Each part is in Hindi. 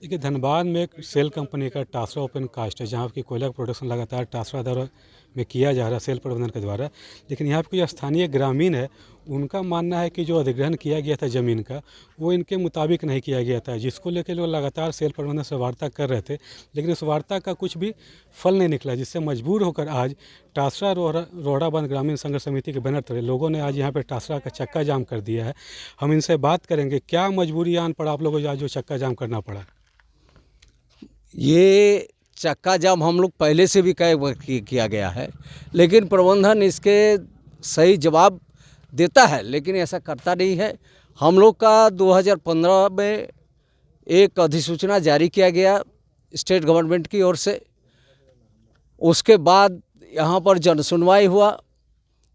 देखिए, धनबाद में एक सेल कंपनी का टासरा ओपन कास्ट है, जहाँ की कोयला का प्रोडक्शन लगातार टासरा द्वारा में किया जा रहा है, सेल प्रबंधन के द्वारा। लेकिन यहाँ पे कुछ स्थानीय ग्रामीण है, उनका मानना है कि जो अधिग्रहण किया गया था ज़मीन का, वो इनके मुताबिक नहीं किया गया था, जिसको लेकर लोग लगातार सेल प्रबंधन से वार्ता कर रहे थे। लेकिन उस वार्ता का कुछ भी फल नहीं निकला, जिससे मजबूर होकर आज टासरा रोहड़ाबांध ग्रामीण संघर्ष समिति के बैनर तले लोगों ने आज यहाँ पे टासरा का चक्का जाम कर दिया है। हम इनसे बात करेंगे, क्या मजबूरी आन पड़ा आप लोगों को आज जो चक्का जाम करना पड़ा? ये चक्का जाम हम लोग पहले से भी कई बार किया गया है, लेकिन प्रबंधन इसके सही जवाब देता है, लेकिन ऐसा करता नहीं है। हम लोग का 2015 में एक अधिसूचना जारी किया गया स्टेट गवर्नमेंट की ओर से। उसके बाद यहाँ पर जन सुनवाई हुआ।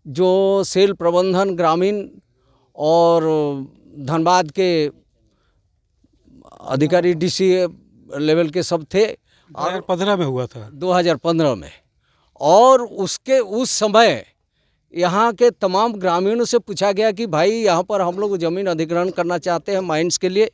जो सेल प्रबंधन ग्रामीण और धनबाद के अधिकारी डीसी लेवल के सब थे। 2015 में हुआ था। 2015 में। और उसके उस समय यहाँ के तमाम ग्रामीणों से पूछा गया कि भाई यहाँ पर हम लोग ज़मीन अधिग्रहण करना चाहते हैं माइंस के लिए,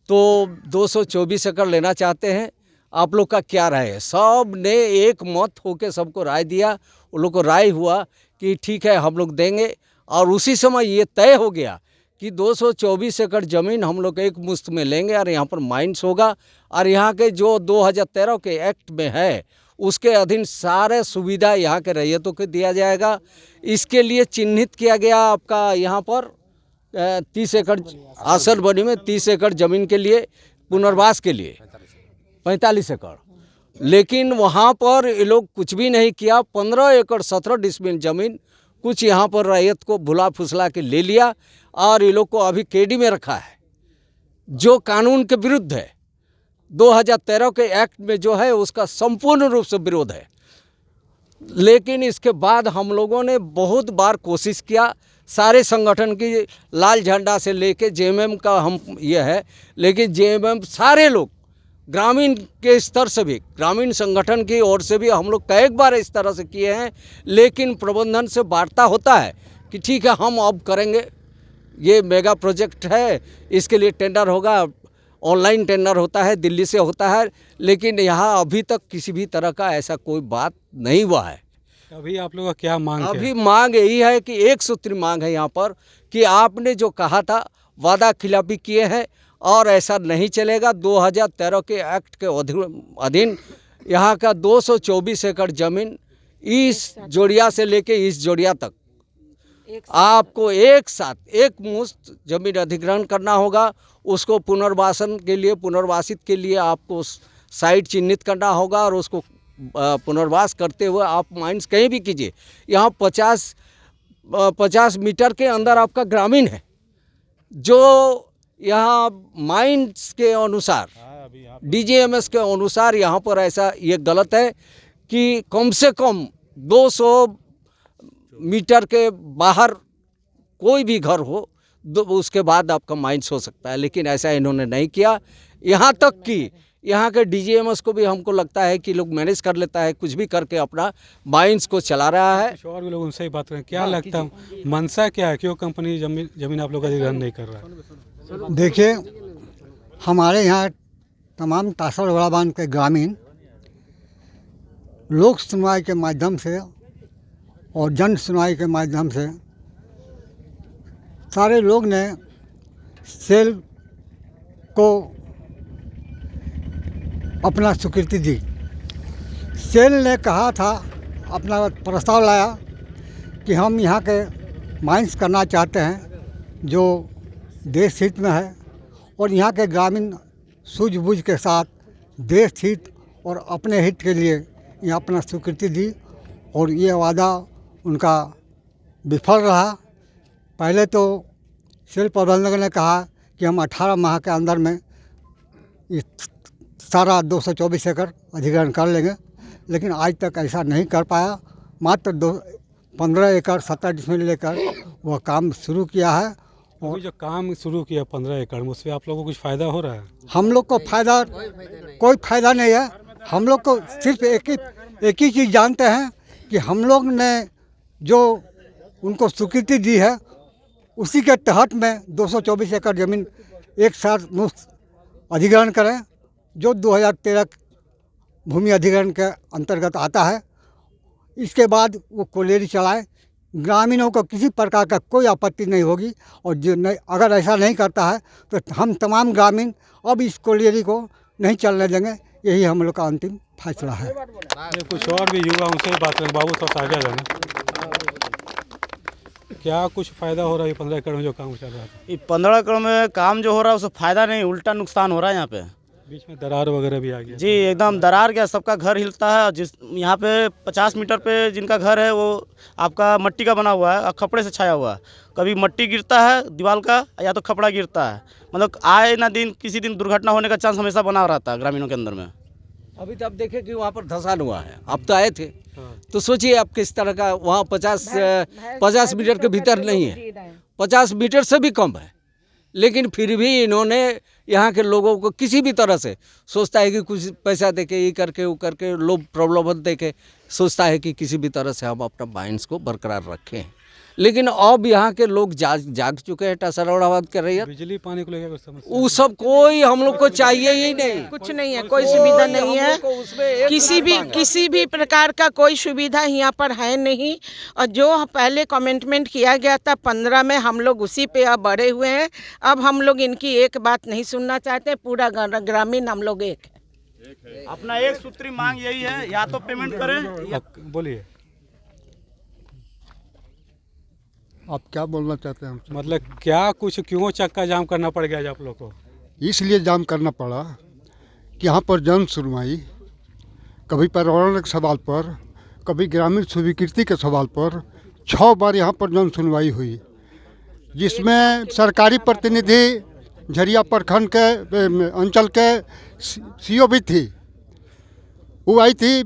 तो 224 एकड़ लेना चाहते हैं, आप लोग का क्या राय है। सब ने एक मत होकर सबको राय दिया। उन लोग को राय हुआ कि ठीक है हम लोग देंगे। और उसी समय ये तय हो गया कि 224 एकड़ ज़मीन हम लोग एक मुश्त में लेंगे और यहाँ पर माइंस होगा। और यहाँ के जो 2013 के एक्ट में है उसके अधीन सारे सुविधा यहाँ के रैयतों को दिया जाएगा। इसके लिए चिन्हित किया गया आपका यहाँ पर 30 एकड़ आसन बनी में 30 एकड़ ज़मीन के लिए पुनर्वास के लिए 45 एकड़। लेकिन वहाँ पर ये लोग कुछ भी नहीं किया। 15 एकड़ 17 डिसमिल ज़मीन कुछ यहाँ पर रैयत को भुला फुसला के ले लिया और ये लोग को अभी केडी में रखा है, जो कानून के विरुद्ध है। 2013 के एक्ट में जो है उसका संपूर्ण रूप से विरोध है। लेकिन इसके बाद हम लोगों ने बहुत बार कोशिश किया, सारे संगठन की लाल झंडा से लेके जेएमएम का हम ये है, लेकिन जेएमएम सारे लोग ग्रामीण के स्तर से भी, ग्रामीण संगठन की ओर से भी हम लोग कई बार इस तरह से किए हैं। लेकिन प्रबंधन से वार्ता होता है कि ठीक है हम अब करेंगे, ये मेगा प्रोजेक्ट है, इसके लिए टेंडर होगा, ऑनलाइन टेंडर होता है, दिल्ली से होता है। लेकिन यहाँ अभी तक किसी भी तरह का ऐसा कोई बात नहीं हुआ है। अभी आप लोगों का क्या मांग है? अभी मांग यही है कि एक सूत्री मांग है यहाँ पर कि आपने जो कहा था वादा खिलाफी किए हैं और ऐसा नहीं चलेगा। 2013 के एक्ट के अधीन यहाँ का 224 एकड़ ज़मीन इस जोड़िया से लेके इस जोड़िया तक आपको एक साथ एक मुश्त ज़मीन अधिग्रहण करना होगा। उसको पुनर्वासन के लिए, पुनर्वासित के लिए आपको साइट चिन्हित करना होगा और उसको पुनर्वास करते हुए आप माइंस कहीं भी कीजिए। यहाँ 50 मीटर के अंदर आपका ग्रामीण है, जो यहाँ माइंस के अनुसार डीजीएमएस के अनुसार यहाँ पर ऐसा ये गलत है कि कम से कम 200 मीटर के बाहर कोई भी घर हो उसके बाद आपका माइंस हो सकता है। लेकिन ऐसा इन्होंने नहीं किया। यहाँ तक कि यहाँ के डीजीएमएस को भी हमको लगता है कि लोग मैनेज कर लेता है, कुछ भी करके अपना माइंस को चला रहा है। और भी लोग उनसे ही बात करें, क्या लगता है मनसा क्या है, क्यों कंपनी जमीन आप लोग अधिग्रहण नहीं कर रहा है? देखिए, हमारे यहाँ तमाम टासरा रोहड़ाबांध के ग्रामीण लोक सुनवाई के माध्यम से और जन सुनवाई के माध्यम से सारे लोग ने सेल को अपना स्वीकृति दी। सेल ने कहा था, अपना प्रस्ताव लाया कि हम यहाँ के माइंस करना चाहते हैं जो देश हित में है, और यहाँ के ग्रामीण सूझबूझ के साथ देश हित और अपने हित के लिए यहाँ अपना स्वीकृति दी। और ये वादा उनका विफल रहा। पहले तो सेल प्रबंधक ने कहा कि हम 18 माह के अंदर में इस सारा 224 एकड़ अधिग्रहण कर लेंगे, लेकिन आज तक ऐसा नहीं कर पाया। मात्र 15 एकड़ 17 डिसमिल लेकर वह काम शुरू किया है। और जो काम शुरू किया 15 एकड़ में, उससे आप लोगों को कुछ फ़ायदा हो रहा है? हम लोग को फ़ायदा कोई फ़ायदा नहीं है। हम लोग को सिर्फ एक ही चीज़ जानते हैं कि हम लोग ने जो उनको स्वीकृति दी है उसी के तहत में 224 एकड़ ज़मीन एक साथ मुफ्त अधिग्रहण करें जो 2013 भूमि अधिग्रहण के अंतर्गत आता है। इसके बाद वो कोयलेरी चलाए, ग्रामीणों को किसी प्रकार का कोई आपत्ति नहीं होगी। और जो नहीं, अगर ऐसा नहीं करता है तो हम तमाम ग्रामीण अब इस कोयलेरी को नहीं चलने देंगे। यही हम लोग का अंतिम फैसला है। कुछ और भी युवा उनसे बात करें। बाबू थोड़ा आगे जाना, क्या कुछ फ़ायदा हो रहा है 15 एकड़ में जो काम चल रहा है? ये 15 एकड़ में काम जो हो रहा है उससे फ़ायदा नहीं, उल्टा नुकसान हो रहा है यहाँ पे। बीच में दरार वगैरह भी आ गया जी एकदम दरार गया, सबका घर हिलता है। और जिस यहाँ पे 50 मीटर पे जिनका घर है वो आपका मट्टी का बना हुआ है और खपड़े से छाया हुआ है। कभी मट्टी गिरता है दीवार का या तो खपड़ा गिरता है, मतलब आए ना दिन किसी दिन दुर्घटना होने का चांस हमेशा बना रहता है ग्रामीणों के अंदर में। अभी तो आप देखें कि वहाँ पर धंसान हुआ है, आप तो आए थे तो सोचिए आप किस तरह का वहाँ 50 मीटर के भीतर नहीं है, 50 मीटर से भी कम है। लेकिन फिर भी इन्होंने यहाँ के लोगों को किसी भी तरह से सोचता है कि कुछ पैसा देके ये करके वो करके लोग प्रलोभन देके सोचता है कि किसी भी तरह से हम अपना माइंड्स को बरकरार रखें। लेकिन अब यहाँ के लोग जाग चुके हैं। टसरौड़ाबाद कर रही है, बिजली पानी को लेकर समस्या वो सब कोई हम लोग को चाहिए ही नहीं, कुछ नहीं है, कोई सुविधा नहीं है। किसी भी प्रकार का कोई सुविधा यहाँ पर है नहीं। और जो पहले कमेंटमेंट किया गया था 15 में, हम लोग उसी पे अब बढ़े हुए हैं। अब हम लोग इनकी एक बात नहीं सुनना चाहते। पूरा ग्रामीण हम लोग एक है। अपना एक सूत्री मांग यही है, या तो पेमेंट करें। बोलिए, आप क्या बोलना चाहते हैं हमसे? मतलब क्या कुछ क्यों चक्का जाम करना पड़ गया आज आप लोग को? इसलिए जाम करना पड़ा कि यहाँ पर जन सुनवाई, कभी पर्यावरण के सवाल पर, कभी ग्रामीण स्वीकृति के सवाल पर 6 बार यहाँ पर जन सुनवाई हुई, जिसमें सरकारी प्रतिनिधि झरिया प्रखंड के अंचल के सीओ भी थी, वो आई थी।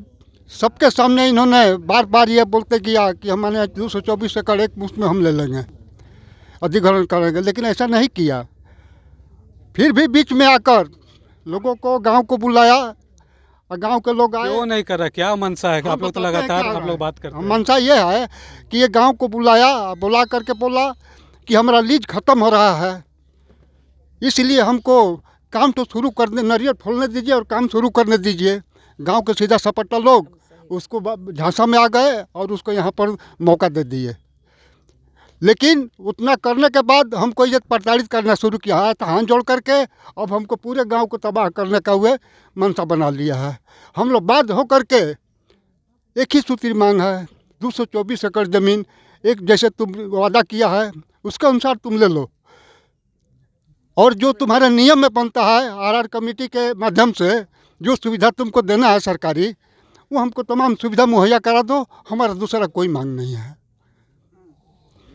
सबके सामने इन्होंने बार बार ये बोलते किया कि हमारे 224 एकड़ एक मुश्त में हम ले लेंगे, अधिग्रहण करेंगे, लेकिन ऐसा नहीं किया। फिर भी बीच में आकर लोगों को गांव को बुलाया और गांव के लोग आए। क्यों नहीं कर रहा, क्या मनसा है? आप लोग तो लगातार आप लोग बात करते हैं। मनसा ये है कि ये गांव को बुला करके बोला कि हमारा लीज खत्म हो रहा है, इसलिए हमको काम तो शुरू करने, नरियर खोलने दीजिए और काम शुरू करने दीजिए। गांव के सीधा सपट्टा लोग उसको झांसा में आ गए और उसको यहाँ पर मौका दे दिए। लेकिन उतना करने के बाद हमको ये प्रताड़ित करना शुरू किया है, तो हाथ जोड़ करके अब हमको पूरे गांव को तबाह करने का हुए मनसा बना लिया है। हम लोग बाध्य होकर के एक ही सूत्री मांग है, 224 एकड़ ज़मीन, एक जैसे तुम वादा किया है उसके अनुसार तुम ले लो, और जो तुम्हारे नियम में बनता है आरआर कमेटी के माध्यम से जो सुविधा तुमको देना है सरकारी, वो हमको तमाम सुविधा मुहैया करा दो। हमारा दूसरा कोई मांग नहीं है।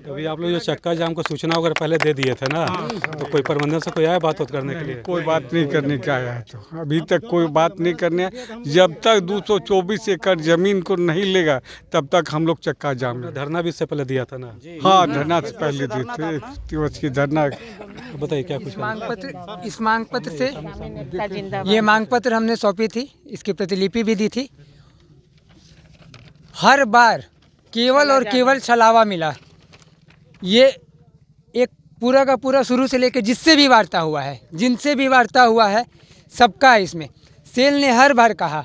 अभी आप लोग जो चक्का जाम को सूचना वगैरह पहले दे दिए थे ना, तो कोई प्रबंधन से कोई आया बात करने के लिए? कोई बात नहीं करने का आया है, तो अभी तक कोई बात नहीं करने। जब तक 224 एकड़ जमीन को नहीं लेगा तब तक हम लोग चक्का जाम में। धरना भी इससे पहले दिया था ना? हाँ, धरना से पहले दी थे, 1 दिवस की धरना। बताइए क्या कुछ? इस मांग पत्र से ये मांग पत्र हमने सौंपी थी, इसकी प्रतिलिपि भी दी थी। हर बार केवल और केवल छलावा मिला। ये एक पूरा का पूरा शुरू से लेकर जिससे भी वार्ता हुआ है, जिनसे भी वार्ता हुआ है, सबका है इसमें। सेल ने हर बार कहा,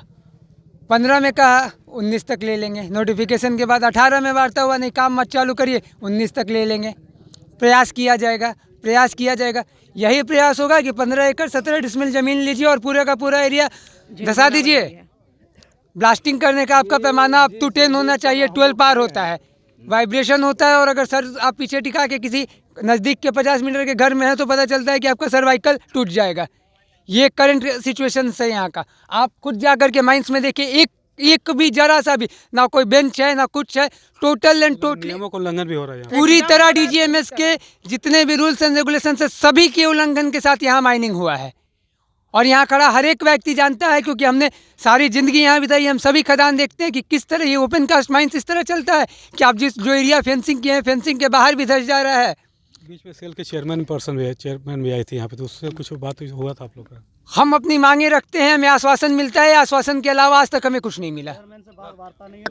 15 में कहा 19 तक ले लेंगे, नोटिफिकेशन के बाद 18 में वार्ता हुआ, नहीं काम मत चालू करिए, 19 तक ले लेंगे, प्रयास किया जाएगा, प्रयास किया जाएगा। यही प्रयास होगा कि 15 एकड़ 17 डिसमिल ज़मीन लीजिए और पूरा का पूरा एरिया धसा दीजिए। ब्लास्टिंग करने का आपका पैमाना अप टू 10 होना चाहिए, 12 पार होता है, वाइब्रेशन होता है। और अगर सर आप पीछे टिका के किसी नज़दीक के 50 मीटर के घर में है तो पता चलता है कि आपका सर्वाइकल टूट जाएगा। ये करंट सिचुएशन है यहाँ का। आप खुद जा कर के माइंस में देखिए, एक भी जरा सा भी ना कोई बेंच है ना कुछ है, टोटल एंड टोटली नियमों का उल्लंघन भी हो रहा है। पूरी तरह डीजीएमएस के जितने भी रूल्स एंड रेगुलेशन है सभी के उल्लंघन के साथ यहाँ माइनिंग हुआ है। और यहाँ खड़ा हर एक व्यक्ति जानता है, क्योंकि हमने सारी ज़िंदगी यहाँ बिताई। हम सभी खदान देखते हैं कि किस तरह ये ओपन कास्ट माइंस इस तरह चलता है कि आप जो एरिया फेंसिंग किए हैं, फेंसिंग के बाहर भी धस जा रहा है। बीच में सेल के चेयरमैन भी आई थी यहाँ पे, तो उससे कुछ बात हुआ था आप लोग का? हम अपनी मांगे रखते हैं, हमें आश्वासन मिलता है, आश्वासन के अलावा आज तक हमें कुछ नहीं मिला।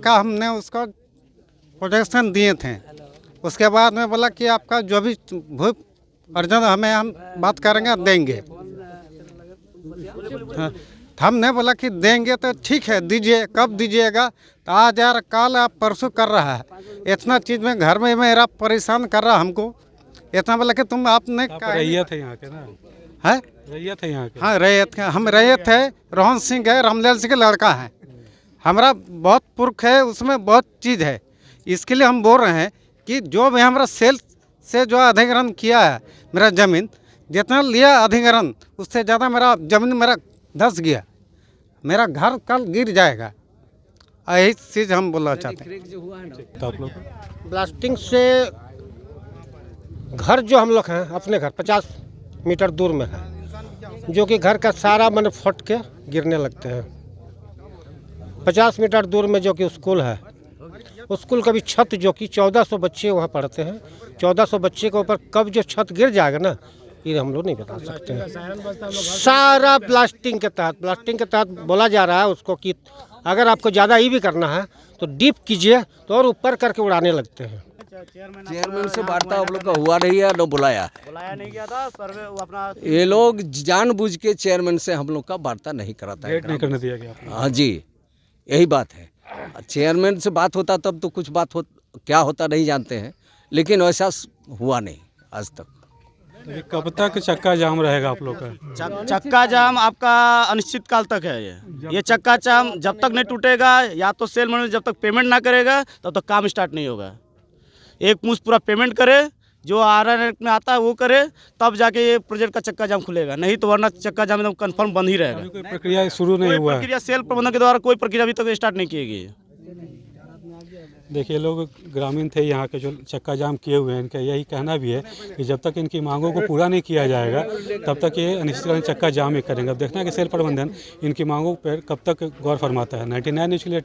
का हमने उसका प्रोटेक्शन दिए थे, उसके बाद में बोला कि आपका जो भी भू अर्जन हमें हम बात करेंगे देंगे। हाँ, हमने बोला कि देंगे तो ठीक है दीजिए, कब दीजिएगा, तो आज यार कल आप परसों कर रहा है, इतना चीज़ में घर में मेरा परेशान कर रहा हमको, इतना बोला कि तुम आपने आप रैयत है यहाँ के ना, है, रैयत है यहाँ के। हाँ रैयत का, हम रैयत है, रोहन सिंह है, रामलाल सिंह का लड़का है, हमारा बहुत पुरख है, उसमें बहुत चीज़ है। इसके लिए हम बोल रहे हैं कि जो भी हमारा सेल से जो अधिग्रहण किया है मेरा ज़मीन, जितना लिया अधिग्रहण उससे ज़्यादा मेरा ज़मीन मेरा धंस गया, मेरा घर कल गिर जाएगा, यही चीज़ हम बोलना चाहते हैं। तो आप लोग ब्लास्टिंग से घर जो हम लोग हैं अपने घर 50 मीटर दूर में है, जो कि घर का सारा मन फट के गिरने लगते हैं। 50 मीटर दूर में जो कि स्कूल है, स्कूल का भी छत जो कि 1400 बच्चे वहाँ पढ़ते हैं, 1400 बच्चे के ऊपर कब जो छत गिर जाएगा ना, ये हम लोग नहीं बता सकते हैं। सारा ब्लास्टिंग के तहत बोला जा रहा है उसको कि अगर आपको ज़्यादा ये भी करना है तो डीप कीजिए, तो और ऊपर करके उड़ाने लगते हैं। चेयरमैन से वार्ता हम लोग का हुआ नहीं है, न बुलाया नहीं गया था सर्वे, वो अपना ये लोग जानबूझ के चेयरमैन से हम लोग का वार्ता नहीं कराता है। वेट नहीं करने दिया गया आपको। हाँ जी, यही बात है। चेयरमैन से बात होता तब तो कुछ बात क्या होता नहीं जानते हैं, लेकिन वैसा हुआ नहीं आज तक। ये कब तक चक्का जाम रहेगा आप लोग का? चक्का जाम आपका अनिश्चित काल तक है। ये चक्का जाम जब तक नहीं टूटेगा, या तो सेल मैनेजर जब तक पेमेंट ना करेगा तब तक काम स्टार्ट नहीं होगा। एक मुश्त पूरा पेमेंट करे, जो RNR में आता है वो करे, तब जाके ये प्रोजेक्ट का चक्का जाम खुलेगा, नहीं तो वरना चक्का जाम एकदम कंफर्म बंद ही रहेगा। कोई प्रक्रिया शुरू नहीं हुआ है। प्रक्रिया सेल प्रबंधन के द्वारा कोई प्रक्रिया अभी तक स्टार्ट नहीं की गई। देखिए, लोग ग्रामीण थे यहाँ के जो चक्का जाम किए हुए हैं, इनका यही कहना भी है कि जब तक इनकी मांगों को पूरा नहीं किया जाएगा तब तक ये अनिश्चितकालीन चक्का जाम ही करेंगे। अब देखना है कि सेल प्रबंधन इनकी मांगों पर कब तक गौर फरमाता है। 99 न्यूज़ के लिए